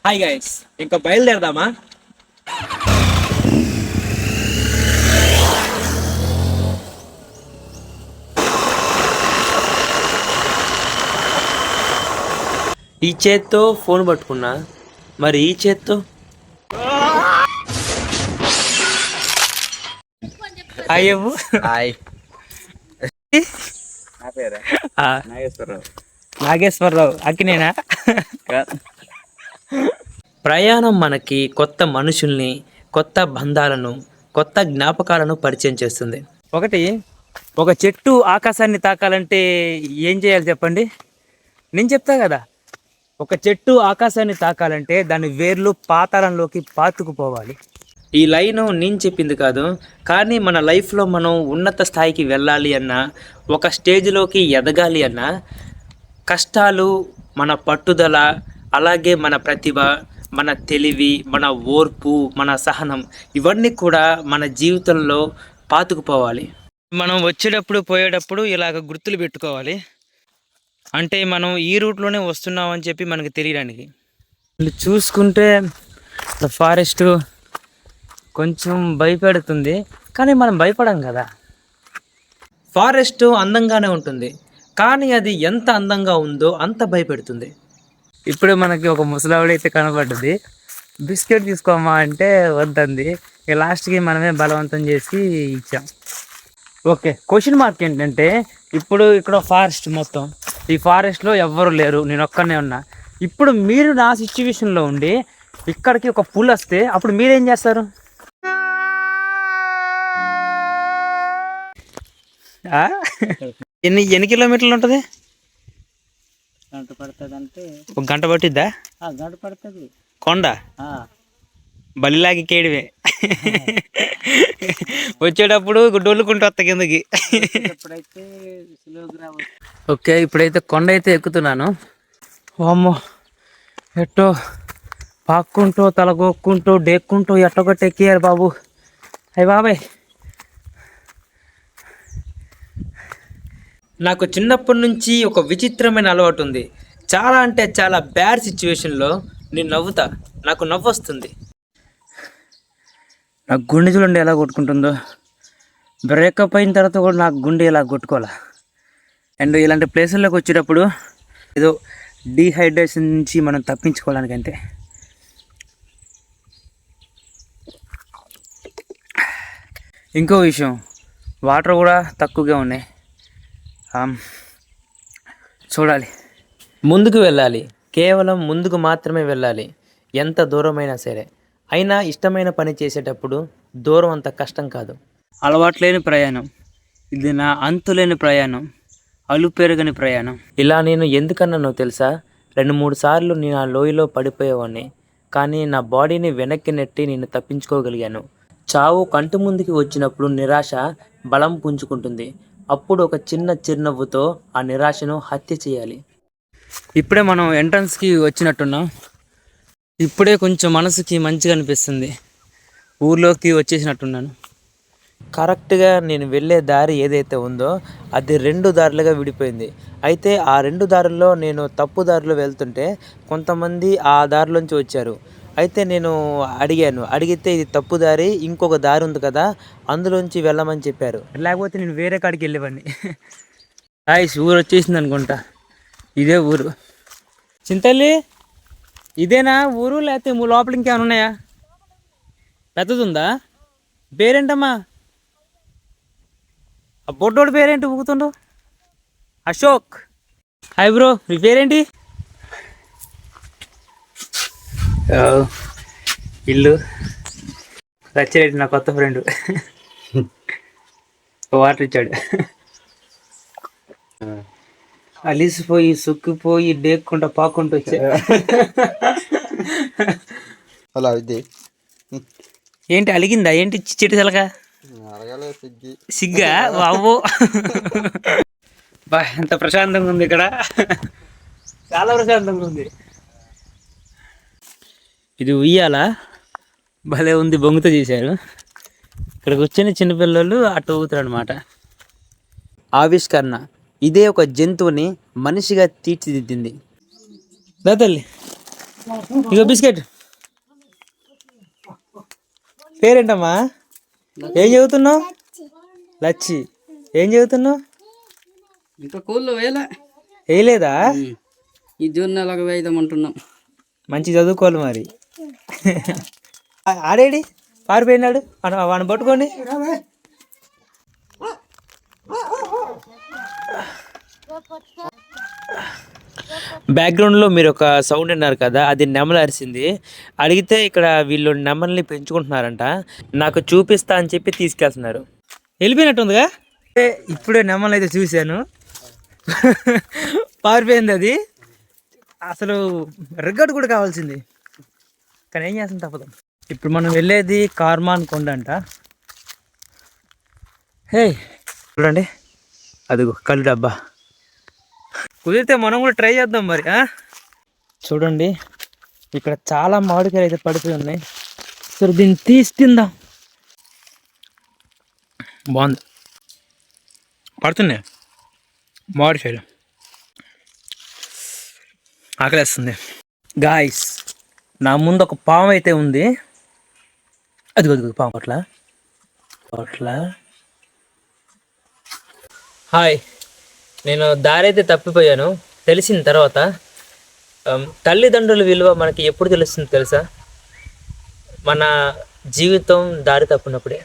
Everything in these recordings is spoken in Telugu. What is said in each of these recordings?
హాయ్ గైస్, ఇంకా బయలుదేరదామా? ఈ చేత్తో ఫోన్ పట్టుకున్నా, మరి ఈ చేత్తో అయ్యవు. హాయ్, నాగేశ్వరరావు అక్కినేనా? ప్రయాణం మనకి కొత్త మనుషుల్ని, కొత్త బంధాలను, కొత్త జ్ఞాపకాలను పరిచయం చేస్తుంది. ఒక చెట్టు ఆకాశాన్ని తాకాలంటే ఏం చేయాలి చెప్పండి? నేను చెప్తా కదా. ఒక చెట్టు ఆకాశాన్ని తాకాలంటే దాని వేర్లు పాతాళంలోకి పాతుకుపోవాలి. ఈ లైను నేను చెప్పింది కాదు, కానీ మన లైఫ్లో మనం ఉన్నత స్థాయికి వెళ్ళాలి అన్నా, ఒక స్టేజ్లోకి ఎదగాలి అన్నా, కష్టాలు, మన పట్టుదల, అలాగే మన ప్రతిభ, మన తెలివి, మన ఓర్పు, మన సహనం, ఇవన్నీ కూడా మన జీవితంలో పాతుకుపోవాలి. మనం వచ్చేటప్పుడు పోయేటప్పుడు ఇలాగ గుర్తులు పెట్టుకోవాలి. అంటే మనం ఈ రూట్లోనే వస్తున్నామని చెప్పి మనకు తెలియడానికి. చూసుకుంటే ఫారెస్ట్ కొంచెం భయపెడుతుంది, కానీ మనం భయపడం కదా. ఫారెస్ట్ అందంగానే ఉంటుంది, కానీ అది ఎంత అందంగా ఉందో అంత భయపెడుతుంది. ఇప్పుడు మనకి ఒక ముసలావిడైతే కనబడ్డది. బిస్కెట్ తీసుకోమా అంటే వద్దంది. లాస్ట్కి మనమే బలవంతం చేసి ఇచ్చాం. ఓకే, క్వశ్చన్ మార్క్ ఏంటంటే, ఇప్పుడు ఇక్కడ ఫారెస్ట్ మొత్తం, ఈ ఫారెస్ట్లో ఎవ్వరు లేరు, నేను ఒక్కనే ఉన్నా. ఇప్పుడు మీరు నా సిచ్యువేషన్లో ఉండి ఇక్కడికి ఒక పుల్ వస్తే అప్పుడు మీరేం చేస్తారు? ఎన్ని కిలోమీటర్లు ఉంటుంది? గంట పడుతుంది. అంటే ఒక గంట పట్టిద్దా? గంట పడుతుంది. కొండ బలిలాగి కేడివే. వచ్చేటప్పుడు డొల్లుకుంటూ వస్తా కిందకి. ఓకే, ఇప్పుడైతే కొండ అయితే ఎక్కుతున్నాను. అమ్మో, ఎట్టో పాక్కుంటూ తలగొక్కుంటూ డేక్కుంటూ ఎట్టొకటి ఎక్కియారు బాబు. అయ్య బాబాయ్, నాకు చిన్నప్పటి నుంచి ఒక విచిత్రమైన అలవాటు ఉంది. చాలా అంటే చాలా బ్యాడ్ సిచ్యువేషన్లో నేను నవ్వుతా, నాకు నవ్వు వస్తుంది. నాకు గుండె చూడండి ఎలా కొట్టుకుంటుందో. బ్రేకప్ అయిన తర్వాత కూడా నాకు గుండె ఎలా కొట్టుకోవాలా. అండ్ ఇలాంటి ప్లేసుల్లోకి వచ్చేటప్పుడు ఏదో డీహైడ్రేషన్ నుంచి మనం తప్పించుకోవడానికి అంతే. ఇంకో విషయం, వాటర్ కూడా తక్కువగా ఉన్నాయి. చూడాలి, ముందుకు వెళ్ళాలి, కేవలం ముందుకు మాత్రమే వెళ్ళాలి, ఎంత దూరమైనా సరే. అయినా ఇష్టమైన పని చేసేటప్పుడు దూరం అంత కష్టం కాదు. అలవాట్లేని ప్రయాణం, ఇది నా అంతులేని ప్రయాణం, అలుపెరగని ప్రయాణం. ఇలా నేను ఎందుకన్నానో తెలుసా? 2-3 సార్లు నేను ఆ లోయలో పడిపోయేవాడిని, కానీ నా బాడీని వెనక్కి నెట్టి నేను తప్పించుకోగలిగాను. చావు కంటి ముందుకి వచ్చినప్పుడు నిరాశ బలం పుంజుకుంటుంది. అప్పుడు ఒక చిన్న చిరునవ్వుతో ఆ నిరాశను హత్య చేయాలి. ఇప్పుడే మనం ఎంట్రన్స్కి వచ్చినట్టున్నాం. ఇప్పుడే కొంచెం మనసుకి మంచిగా అనిపిస్తుంది. ఊర్లోకి వచ్చేసినట్టున్నాను. కరెక్ట్గా నేను వెళ్ళే దారి ఏదైతే ఉందో అది 2 దారులుగా విడిపోయింది. అయితే ఆ 2 దారుల్లో నేను తప్పు దారిలో వెళ్తుంటే కొంతమంది ఆ దారిలోంచి వచ్చారు. అయితే నేను అడిగితే ఇది తప్పు దారి, ఇంకొక దారి ఉంది కదా, అందులోంచి వెళ్ళమని చెప్పారు. లేకపోతే నేను వేరే కాడికి వెళ్ళేవాడిని. హాయ్, ఊరు వచ్చేసింది అనుకుంటా. ఇదే ఊరు. చింతల్లి, ఇదేనా ఊరు, లేకపోతే లోపల ఇంకేమైనా ఉన్నాయా? పెద్దదుందా? పేరేంటమ్మా? ఆ బొడ్డోడి పేరేంటి ఊగుతుండు? అశోక్. హాయ్ బ్రో, మీ పేరేంటి? ఇల్లు రచ్చిరెడ్డి, నా కొత్త ఫ్రెండ్. వాటర్ ఇచ్చాడు. అలిసిపోయి సుక్కిపోయి డేక్కుంటా పాక్కుంటూ వచ్చా. అలా ఇది ఏంటి అలిగిందా? ఏంటి చెట్టు చలక సిగ్గా? బాబో, బా ఎంత ప్రశాంతంగా ఉంది ఇక్కడ, చాలా ప్రశాంతంగా ఉంది. ఇది ఉయ్యాల భలే ఉంది, బొంగుతో చేశారు. ఇక్కడ కూర్చొని చిన్నపిల్లలు అటు ఊగుతారు అనమాట. ఆవిష్కరణ, ఇదే ఒక జంతువుని మనిషిగా తీర్చిదిద్దింది. తల్లి ఇగో బిస్కెట్. పేరేంటమ్మా? ఏం చదువుతున్నావు? లచ్చి. ఏం చదువుతున్నావు? ఇంకా కూల్లో వేయలేదా? ఈ జూన్ నెలకు వేద్దామంటున్నాం. మంచి చదువుకోవాలి మరి. ఆడేడి పారిపోయినాడు, వాడిని పట్టుకోండి. బ్యాక్గ్రౌండ్లో మీరు ఒక సౌండ్ విన్నారు కదా, అది నెమలు అరిసింది. అడిగితే ఇక్కడ వీళ్ళు నెమల్ని పెంచుకుంటున్నారంట. నాకు చూపిస్తా అని చెప్పి తీసుకెళ్తున్నారు. వెళ్ళిపోయినట్టుందిగా. ఇప్పుడే నెమలు అయితే చూశాను. పారిపోయింది అది. అసలు రికార్డు కూడా కావాల్సింది, కానీ ఏం చేస్తాం తప్పదు. ఇప్పుడు మనం వెళ్ళేది కార్మాన్ కొండ అంట. హే చూడండి, అదిగో కళ్ళు డబ్బా. కుదిరితే మనం కూడా ట్రై చేద్దాం మరి. చూడండి, ఇక్కడ చాలా మామిడికాయలు అయితే పడిపోయి ఉన్నాయి. సరే దీన్ని తీసి తిందాం. బాగుంది, పడుతున్నాయి మామిడికాయలు. ఆకలేస్తుంది. గాయస్, నా ముందు ఒక పాము అయితే ఉంది. అదిగో పాము అట్లా. హాయ్, నేను దారి అయితే తప్పిపోయాను. తెలిసిన తర్వాత తల్లిదండ్రుల విలువ మనకి ఎప్పుడు తెలుస్తుంది తెలుసా? మన జీవితం దారి తప్పినప్పుడే.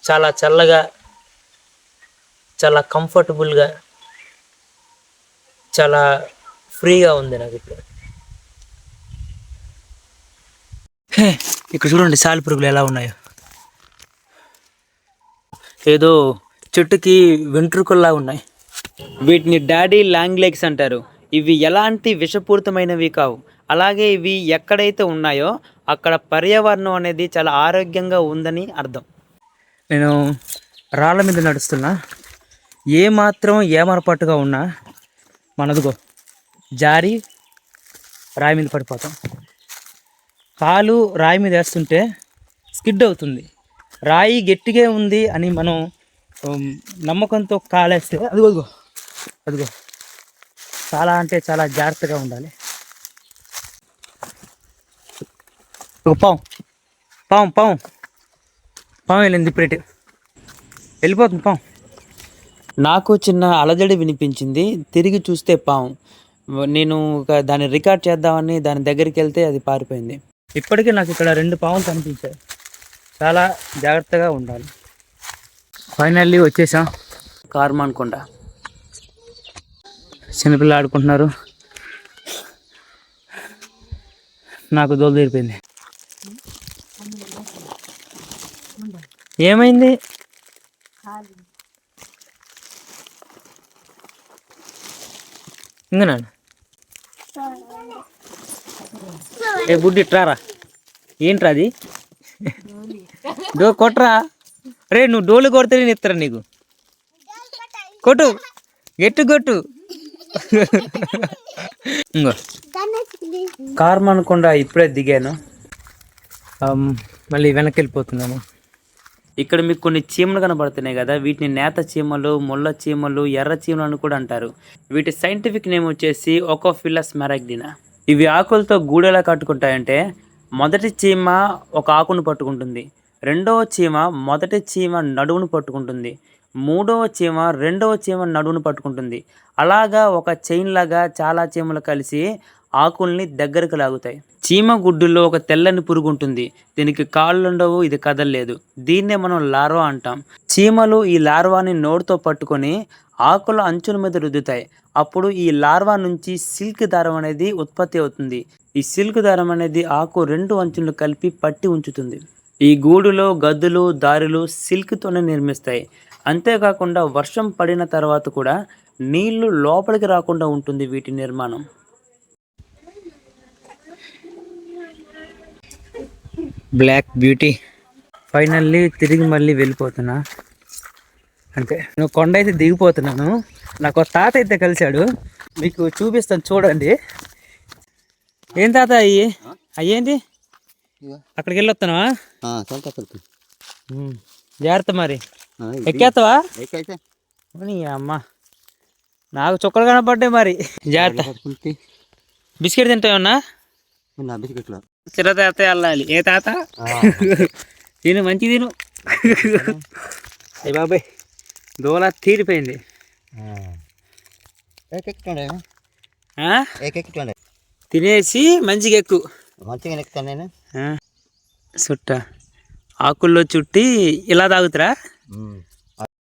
చాలా చల్లగా, చాలా కంఫర్టబుల్గా, చాలా ఫ్రీగా ఉంది నాకు ఇప్పుడు. ఇక్కడ చూడండి సాలిపురుగులు ఎలా ఉన్నాయో. ఏదో చెట్టుకి వెంట్రుకల్లా ఉన్నాయి. వీటిని డాడీ లాంగ్ లెగ్స్ అంటారు. ఇవి ఎలాంటి విషపూరితమైనవి కావు. అలాగే ఇవి ఎక్కడైతే ఉన్నాయో అక్కడ పర్యావరణం అనేది చాలా ఆరోగ్యంగా ఉందని అర్థం. నేను రాళ్ళ మీద నడుస్తున్నా. ఏమాత్రం ఏమరపాటుగా ఉన్నా మనదిగో జారి రాయి మీద పడిపోతాం. కాలు రాయి మీద వేస్తుంటే స్కిడ్ అవుతుంది. రాయి గట్టిగా ఉంది అని మనం నమ్మకంతో కాలేస్తే అదిగో చాలా అంటే చాలా జాగ్రత్తగా ఉండాలి. ఒక పాము వెళ్ళింది ఇప్పుడేటి, వెళ్ళిపోతుంది పాము. నాకు చిన్న అలజడి వినిపించింది. తిరిగి చూస్తే పాము. నేను దాన్ని రికార్డ్ చేద్దామని దాని దగ్గరికి వెళ్తే అది పారిపోయింది. ఇప్పటికీ నాకు ఇక్కడ 2 పాములు కనిపించాయి. చాలా జాగ్రత్తగా ఉండాలి. ఫైనల్లీ వచ్చేసాం కార్మాన్ కొండ. చిన్నపిల్లలు ఆడుకుంటున్నారు. నాకు దోలు తీరిపోయింది. ఏమైంది? ఇంకనా ఏ బుడ్డి ఇట్రారా. ఏంట్రా అది? కొట్రా రే. నువ్వు డోలు కొడితే నేను ఇస్తారా నీకు? కొట్టు, కొట్టు. ఇంకో కార్మాన్ కొండ ఇప్పుడే దిగాను. మళ్ళీ వెనక్కి వెళ్ళిపోతున్నాను. ఇక్కడ మీకు కొన్ని చీమలు కనబడుతున్నాయి కదా, వీటిని నేత చీమలు, ముళ్ళ చీమలు, ఎర్ర చీమలు అని కూడా అంటారు. వీటి సైంటిఫిక్ నేమ్ వచ్చేసి ఒకోఫిల్లస్ మెరాగ్డినా. ఇవి ఆకులతో గూడెలా కట్టుకుంటాయంటే, మొదటి చీమ ఒక ఆకును పట్టుకుంటుంది, రెండవ చీమ మొదటి చీమ నడువును పట్టుకుంటుంది, మూడవ చీమ రెండవ చీమ నడువును పట్టుకుంటుంది. అలాగా ఒక చైన్ లాగా చాలా చీమలు కలిసి ఆకుల్ని దగ్గరకు లాగుతాయి. చీమ గుడ్డులో ఒక తెల్లని పురుగు ఉంటుంది. దీనికి కాళ్ళు ఉండవు, ఇది కదలలేదు. దీన్నే మనం లార్వా అంటాం. చీమలు ఈ లార్వాని నోటితో పట్టుకొని ఆకుల అంచుల మీద రుద్దుతాయి. అప్పుడు ఈ లార్వా నుంచి సిల్క్ దారం అనేది ఉత్పత్తి అవుతుంది. ఈ సిల్క్ దారం అనేది ఆకు 2 అంచులను కలిపి పట్టి ఉంచుతుంది. ఈ గూడులో గద్దులు, దారులు సిల్క్తోనే నిర్మిస్తాయి. అంతేకాకుండా వర్షం పడిన తర్వాత కూడా నీళ్లు లోపలికి రాకుండా ఉంటుంది వీటి నిర్మాణం. Black beauty. ఫైనల్లీ తిరిగి మళ్ళీ వెళ్ళిపోతున్నా. అంటే నేను కొండ అయితే దిగిపోతున్నాను. నాకు ఒక తాత అయితే కలిశాడు, మీకు చూపిస్తాను చూడండి. ఏం తాత అయ్యేంటి? అక్కడికి వెళ్ళొస్తున్నావా? జాగ్రత్త మరి. ఎక్కేస్తావా? అమ్మా నాకు చుక్కలు కనపడ్డాయి మరి. జాగ్రత్త. బిస్కెట్ తింటావన్నా? బిస్కెట్లో చిర తాత వెళ్ళాలి. ఏ తాత తిను, మంచి తిను. అయ్య బాబాయ్ దోల తీరిపోయింది. తినేసి మంచిగా ఎక్కు. మంచిగా ఎక్కుతాను నేను. చుట్ట ఆకుల్లో చుట్టి ఇలా తాగుతురా?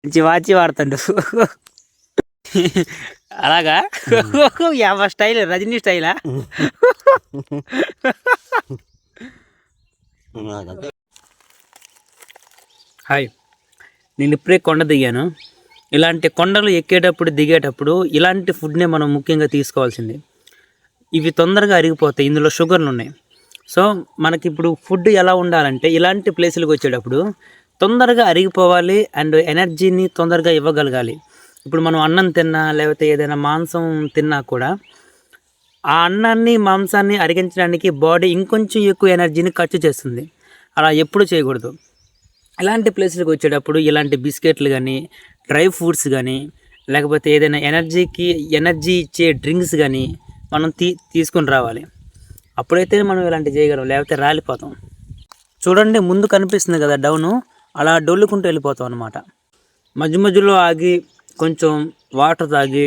మంచి వాచి వాడుతుండు. అలాగా యావ స్టైల్, రజనీ స్టైలా? హాయ్, నేను ఇప్పుడే కొండ దిగాను. ఇలాంటి కొండలు ఎక్కేటప్పుడు దిగేటప్పుడు ఇలాంటి ఫుడ్నే మనం ముఖ్యంగా తీసుకోవాల్సింది. ఇవి తొందరగా అరిగిపోతాయి, ఇందులో షుగర్లు ఉన్నాయి. సో మనకి ఇప్పుడు ఫుడ్ ఎలా ఉండాలంటే ఇలాంటి ప్లేసులకు వచ్చేటప్పుడు తొందరగా అరిగిపోవాలి అండ్ ఎనర్జీని తొందరగా ఇవ్వగలగాలి. ఇప్పుడు మనం అన్నం తిన్నా లేకపోతే ఏదైనా మాంసం తిన్నా కూడా ఆ అన్నాన్ని మాంసాన్ని అరిగించడానికి బాడీ ఇంకొంచెం ఎక్కువ ఎనర్జీని ఖర్చు చేస్తుంది. అలా ఎప్పుడు చేయకూడదు. ఇలాంటి ప్లేసులకు వచ్చేటప్పుడు ఇలాంటి బిస్కెట్లు కానీ, డ్రై ఫ్రూట్స్ కానీ, లేకపోతే ఏదైనా ఎనర్జీ ఇచ్చే డ్రింక్స్ కానీ మనం తీసుకొని రావాలి. అప్పుడైతే మనం ఇలాంటివి చేయగలం, లేకపోతే రాలిపోతాం. చూడండి ముందు కనిపిస్తుంది కదా డౌను, అలా డొల్లుకుంటూ వెళ్ళిపోతాం అనమాట. మధ్య మధ్యలో ఆగి కొంచెం వాటర్ తాగి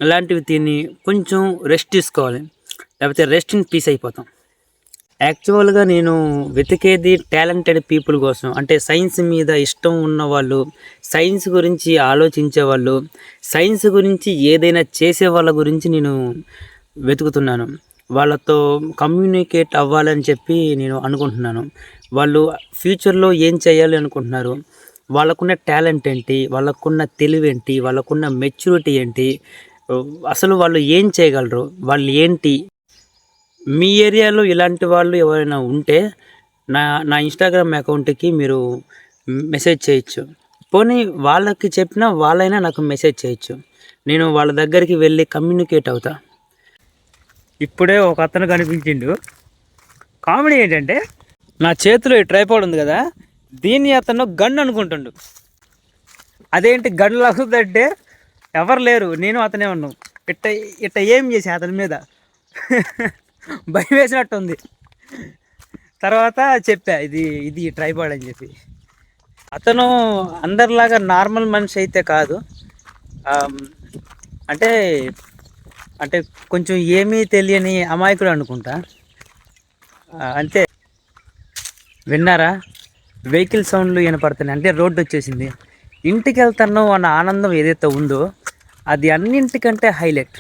ఇలాంటివి తిని కొంచెం రెస్ట్ తీసుకోవాలి, లేకపోతే రెస్ట్ ఇన్ పీస్ అయిపోతాం. యాక్చువల్గా నేను వెతికేది టాలెంటెడ్ పీపుల్ కోసం, అంటే సైన్స్ మీద ఇష్టం ఉన్నవాళ్ళు, సైన్స్ గురించి ఆలోచించే వాళ్ళు, సైన్స్ గురించి ఏదైనా చేసే వాళ్ళ గురించి నేను వెతుకుతున్నాను. వాళ్ళతో కమ్యూనికేట్ అవ్వాలని చెప్పి నేను అనుకుంటున్నాను. వాళ్ళు ఫ్యూచర్లో ఏం చేయాలి అనుకుంటున్నారు, వాళ్ళకున్న టాలెంట్ ఏంటి, వాళ్ళకున్న తెలివి ఏంటి, వాళ్ళకున్న మెచ్యూరిటీ ఏంటి, అసలు వాళ్ళు ఏం చేయగలరు, వాళ్ళు ఏంటి. మీ ఏరియాలో ఇలాంటి వాళ్ళు ఎవరైనా ఉంటే నా ఇన్స్టాగ్రామ్ అకౌంట్కి మీరు మెసేజ్ చేయొచ్చు. పోనీ వాళ్ళకి చెప్పినా వాళ్ళైనా నాకు మెసేజ్ చేయొచ్చు. నేను వాళ్ళ దగ్గరికి వెళ్ళి కమ్యూనికేట్ అవుతా. ఇప్పుడే ఒక అతను కనిపించిండు. కామెడీ ఏంటంటే నా చేతిలో ఈ ట్రైపాడ్ ఉంది కదా, దీన్ని అతను గన్ అనుకుంటుండు. అదేంటి గన్ లాగుతుందంటే ఎవరు లేరు, నేను అతనే ఉన్నాం. ఇట్ట ఏం చేసి అతని మీద భయం వేసినట్టుంది. తర్వాత చెప్పా ఇది ట్రైపాడ్ అని చెప్పి. అతను అందరిలాగా నార్మల్ మనిషి అయితే కాదు, అంటే కొంచెం ఏమీ తెలియని అమాయకుడు అనుకుంటా. అంతే. విన్నారా, వెహికల్ సౌండ్లు వినపడుతున్నాయి, అంటే రోడ్డు వచ్చేసింది. ఇంటికి వెళ్తాను అన్న ఆనందం ఏదైతే ఉందో అది అన్నింటికంటే హైలైట్.